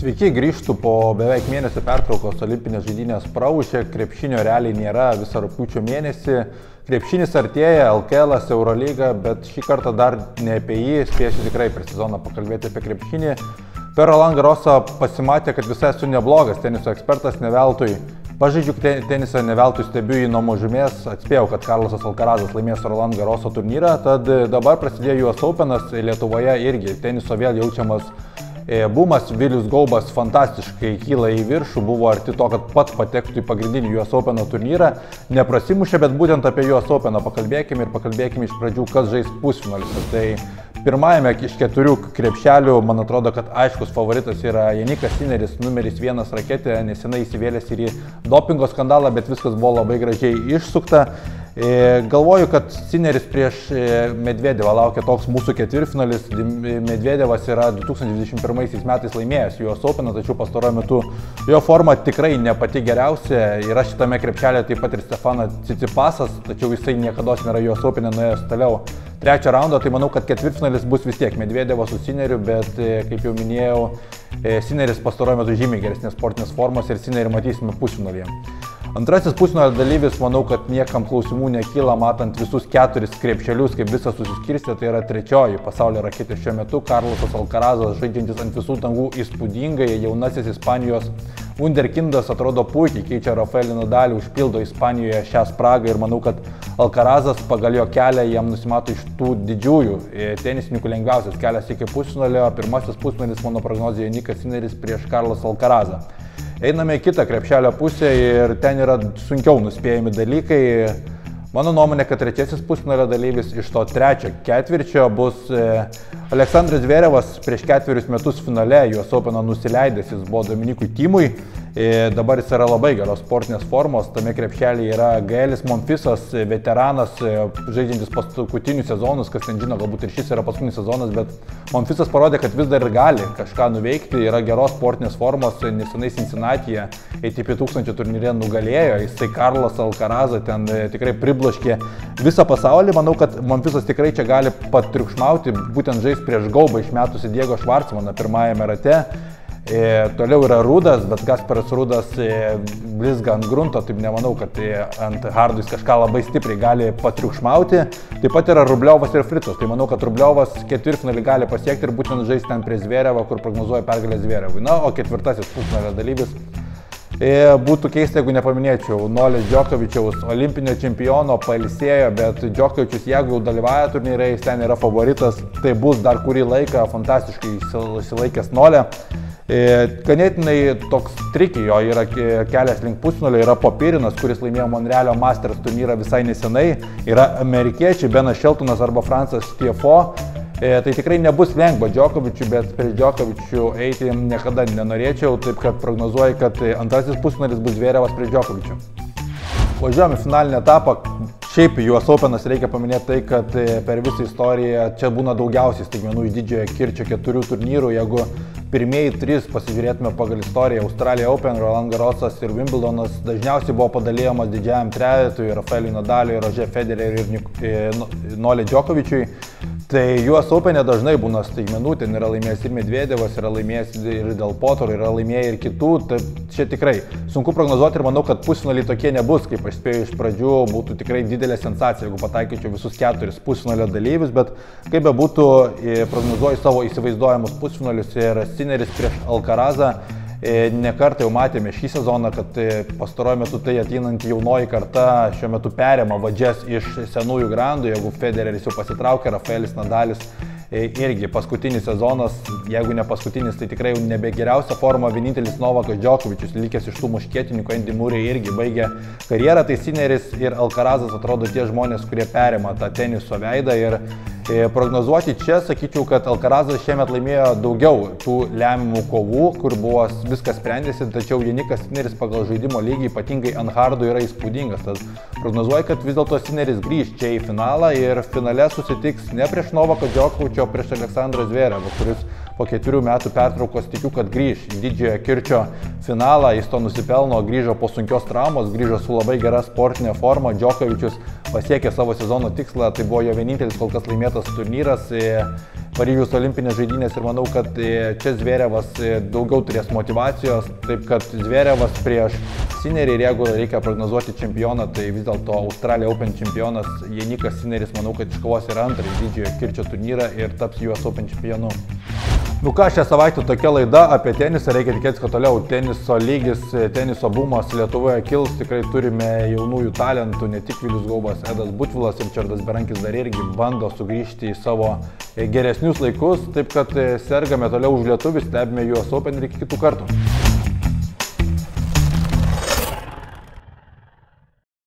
Sveiki, grįžtu po beveik mėnesio pertraukos. Olimpinės žaidynės praūžė, krepšinio realiai nėra visą rugpjūčio mėnesį. Krepšinis artėja, LKL, Eurolyga, bet šį kartą dar ne apie jį, spėsiu tikrai per sezoną pakalbėti apie krepšinį. Per Roland Garrosą pasimatė, kad visai esu neblogas teniso ekspertas, ne veltui. Pažaidžiu tenisą, ne veltui stebiu jį nuo mažumės, atspėjau, kad Carlosas Alcarazas laimės Roland Garroso turnyrą, tad dabar prasidėjo US Openas, Lietuvoje irgi teniso vėl jaučiamas bumas. Vilius Gaubas fantastiškai kyla į viršų, buvo arti to, kad pats patektų į pagrindinį US Openo turnyrą. Neprasimušė, bet būtent apie US Openą pakalbėkime ir pakalbėkime iš pradžių, kas žais pusfinaliuose. Tai pirmajame iš 4 krepšelių, man atrodo, kad aiškus favoritas yra Janikas Sineris, numeris 1 raketė, nesenai įsivėlęs ir į dopingo skandalą, bet viskas buvo labai gražiai išsukta. Galvoju, kad Sineris prieš Medvedevą laukia toks mūsų ketvirtfinalis. Medvedevas yra 2021 metais laimėjęs US Openą, tačiau pastaruoju metu jo forma tikrai ne pati geriausia. Yra šitame krepšelė taip pat ir Stefanas Cicipasas, tačiau jisai niekada nėra US Open'e nuėjęs toliau trečią raundą, tai manau, kad ketvirtfinalis bus vis tiek Medvedevas su Sineriu, bet kaip jau minėjau, Sineris pastaruoju metu žymiai geresnės sportinės formos ir Sinerį matysime pusfinalyje. Antrasis pusfinalio dalyvis, manau, kad niekam klausimų nekyla, matant visus 4 krepšelius, kaip visas susiskirstė, tai yra trečioji pasaulio raketė šiuo metu, Carlosas Alcarazas, žaidžiantis ant visų dangų įspūdingai, jaunasis Ispanijos wunderkindas atrodo puikiai, keičia Rafaelį Nadalį, užpildo Ispanijoje šią spragą ir manau, kad Alcarazas pagal jo kelią jam nusimato iš tų didžiųjų tenisininkų lengviausias kelias iki pusfinalio. Pirmasis pusfinalis mano prognozija Janikas Sineris prieš Carlosą Alcarazą. Einame į kitą krepšelio pusę ir ten yra sunkiau nuspėjami dalykai. Mano nuomonė, kad trečiasis pusfinalio dalyvis iš to trečio ketvirčio bus Aleksandras Zverevas. Prieš 4 metus finale US Openą nusileidęs, jis buvo Dominikui Thymui. Dabar jis yra labai geros sportinės formos, tame krepšelyje yra Gaelis Monfisas, veteranas, žaidžiantis paskutinius sezonus, kas ten žino, galbūt ir šis yra paskutinis sezonas, bet Monfisas parodė, kad vis dar gali kažką nuveikti, yra geros sportinės formos, nesenai Cincinnati'e ATP 1000 turnyre nugalėjo, jisai Carlosą Alcarazą ten tikrai pribloškė visą pasaulį. Manau, kad Monfisas tikrai čia gali patriukšmauti, būtent žais prieš Gaubą išmetusi Diego Švarcmaną pirmajame rate. Toliau yra Rudas, bet Gasparas Rudas blizga ant grunto, taip nemanau, kad ant hardų jis kažką labai stipriai gali patriukšmauti. Taip pat yra Rubliovas ir Fritzas, tai manau, kad Rubliovas ketvirtfinalį gali pasiekti ir būtent žais ten prie Zverevą, kur prognozuoja pergalę Zverevui. Na, o ketvirtasis pusfinalio dalyvis. Būtų keista, jeigu nepaminėčiau Nolės Djokovičiaus, olimpinio čempiono, pailsėjo, bet Djokovičius, jeigu jau dalyvauja turnyre, jis ten yra favoritas, tai bus dar kurį laiką fantastiškai išsilaikęs Nolė. Ganėtinai toks trikiai jo yra kelias link pusfinalio, yra Popirinas, kuris laimėjo Monrealio Masters turnyrą visai nesenai, yra amerikiečiai Benas Sheltonas arba Francas Tiafoe. Tai tikrai nebus lengva Djokovichui, bet prieš Djokovičių eiti niekada nenorėčiau, taip kad prognozuoju, kad antrasis pusfinalis bus Zverevas prieš Djokovičių. Važiuojame į finalinį etapą. Šiaip US Openas reikia paminėti tai, kad per visą istoriją čia būna daugiausiai staigmenų iš didžiojo kirčio 4 turnyrų. Jeigu pirmieji 3 pasižiūrėtume pagal istoriją, Australija Open, Roland Garrosas ir Wimbledonas dažniausiai buvo padalyjamas didžiajam trejetui, Rafaeliui Nadaliui, Roger Federeriui ir Nolė Djokovičiui. Tai US Open'e dažnai būna staigmenų, ten yra laimėjęs ir Medvedevas, yra laimėjęs ir Del Potro, yra laimėję ir kitų. Tai čia tikrai sunku prognozuoti ir manau, kad pusfinaliai tokie nebus, kaip aš spėjau iš pradžių, būtų tikrai didelė sensacija, jeigu pataikyčiau visus 4 pusfinalio dalyvius, bet kaip be būtų, prognozuoju savo įsivaizduojamus pusfinalius ir Sineris prieš Alcarazą. Nekartą jau matėme šį sezoną, kad pastaruoju metu tai ateinanti jaunoji karta šiuo metu perima vadžias iš senųjų grandų. Jeigu Federeris jau pasitraukė, Rafaelis Nadalis irgi paskutinis sezonas, jeigu ne paskutinis, tai tikrai jau nebe geriausia forma. Vienintelis Novakas Djokovičius, likęs iš tų muškietininkų, Andy Murray irgi baigė karjerą. Tai Sineris ir Alcarazas atrodo tie žmonės, kurie perima tą teniso veidą ir prognozuoti čia, sakyčiau, kad Alcarazas šiemet laimėjo daugiau tų lemiamų kovų, kur buvo viskas sprendėsi, tačiau Janikas Sineris pagal žaidimo lygį, ypatingai ant hardų, yra įspūdingas. Tad prognozuoju, kad vis dėlto Sineris grįž čia į finalą ir finale susitiks ne prieš Novaką Djokovičių, o prieš Aleksandrą Zverevą, kuris po 4 metų pertraukos tikiu, kad grįž į didžiojo kirčio finalą. Jis to nusipelno, grįžo po sunkios traumos, grįžo su labai gera sportinė forma. Djokovičius pasiekė savo sezono tikslą, tai buvo jo vienintelis kol kas laimėtas turnyras. Paryžiaus olimpinės žaidynės ir manau, kad čia Zverevas daugiau turės motivacijos, taip kad Zverevas prieš Sinnerį ir jeigu reikia prognozuoti čempioną, tai vis dėlto Australija Open čempionas Janikas Sinneris manau, kad iškovos ir antrąjį didžiojo kirčio turnyrą ir taps US Open čempionu. Nu ką, šią savaitę tokia laida apie tenisą, reikia tikėtis, kad toliau teniso lygis, teniso bumas Lietuvoje kils, tikrai turime jaunųjų talentų, ne tik Vilius Gaubas, Edas Butvilas ir Ričardas Berankis dar irgi bando sugrįžti į savo geresnius laikus, taip kad sergame toliau už lietuvius, stebime US Open ir iki kitų kartų.